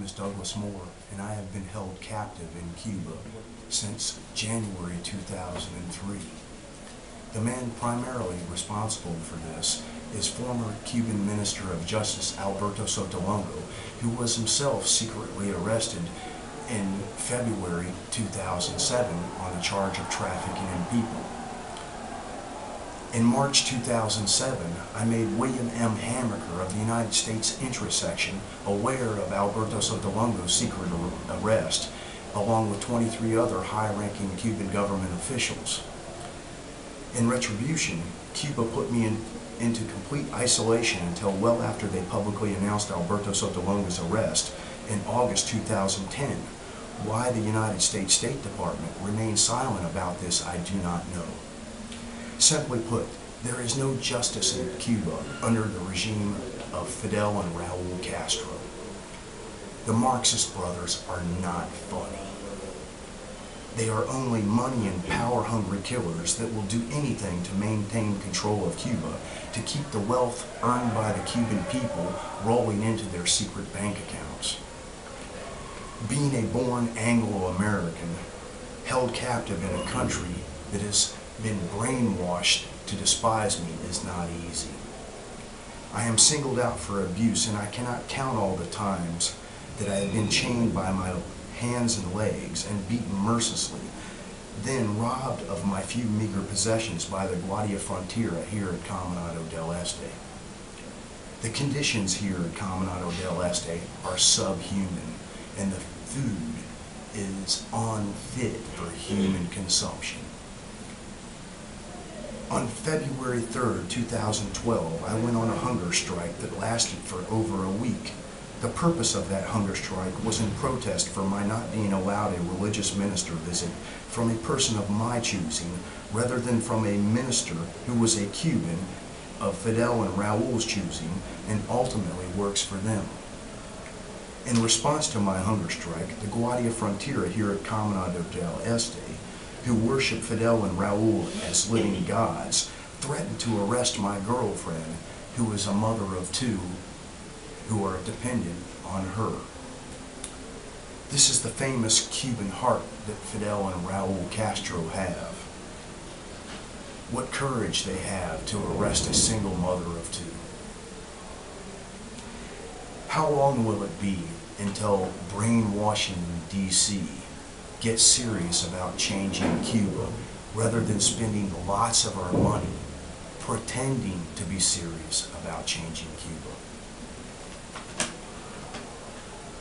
name is Douglas Moore, and I have been held captive in Cuba since January 2003. The man primarily responsible for this is former Cuban Minister of Justice Alberto Sotolongo, who was himself secretly arrested in February 2007 on a charge of trafficking in people. In March 2007, I made William M. Hammaker of the United States Interest Section aware of Alberto Sotolongo's secret arrest, along with 23 other high-ranking Cuban government officials. In retribution, Cuba put me into complete isolation until well after they publicly announced Alberto Sotolongo's arrest in August 2010. Why the United States State Department remained silent about this, I do not know. Simply put, there is no justice in Cuba under the regime of Fidel and Raul Castro. The Marxist brothers are not funny. They are only money and power-hungry killers that will do anything to maintain control of Cuba, to keep the wealth earned by the Cuban people rolling into their secret bank accounts. Being a born Anglo-American, held captive in a country that has been brainwashed to despise me is not easy. I am singled out for abuse, and I cannot count all the times that I have been chained by my hands and legs and beaten mercilessly, then robbed of my few meager possessions by the Guardia Frontera here at Caminado del Este. The conditions here at Caminado del Este are subhuman, and the food is unfit for human consumption. On February 3rd, 2012, I went on a hunger strike that lasted for over a week. The purpose of that hunger strike was in protest for my not being allowed a religious minister visit from a person of my choosing, rather than from a minister who was a Cuban of Fidel and Raul's choosing and ultimately works for them. In response to my hunger strike, the Guardia Frontera here at Caminado del Este, who worship Fidel and Raul as living gods, threatened to arrest my girlfriend, who is a mother of two, who are dependent on her. This is the famous Cuban heart that Fidel and Raul Castro have. What courage they have to arrest a single mother of two. How long will it be until brainwashing D.C. gets serious about changing Cuba, rather than spending lots of our money pretending to be serious about changing Cuba?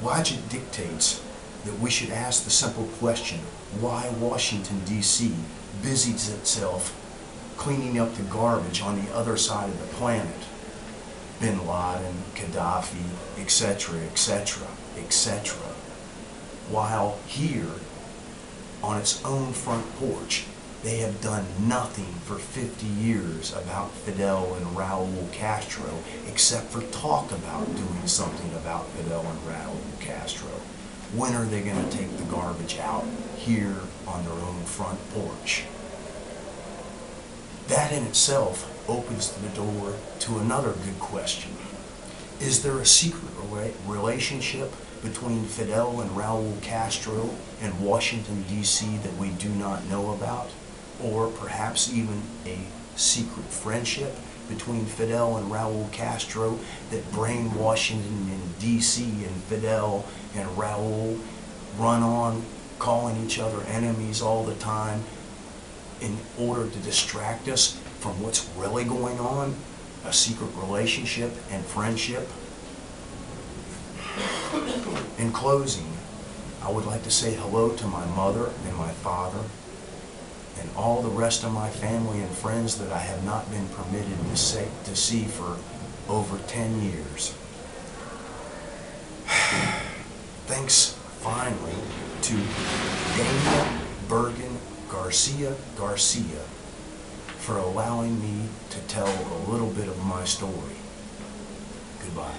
Logic dictates that we should ask the simple question, why Washington, D.C. busies itself cleaning up the garbage on the other side of the planet? Bin Laden, Gaddafi, etc., etc., etc. While here, on its own front porch, they have done nothing for 50 years about Fidel and Raul Castro, except for talk about doing something about Fidel and Raul Castro. When are they going to take the garbage out here on their own front porch? That in itself opens the door to another good question. Is there a secret relationship between Fidel and Raul Castro and Washington, D.C. that we do not know about? Or perhaps even a secret friendship between Fidel and Raul Castro that brain Washington and D.C. and Fidel and Raul run on, calling each other enemies all the time in order to distract us from what's really going on? A secret relationship and friendship? In closing, I would like to say hello to my mother and my father and all the rest of my family and friends that I have not been permitted to see for over 10 years. Thanks finally to Daniel Bergen Garcia for allowing me to tell a little bit of my story. Goodbye.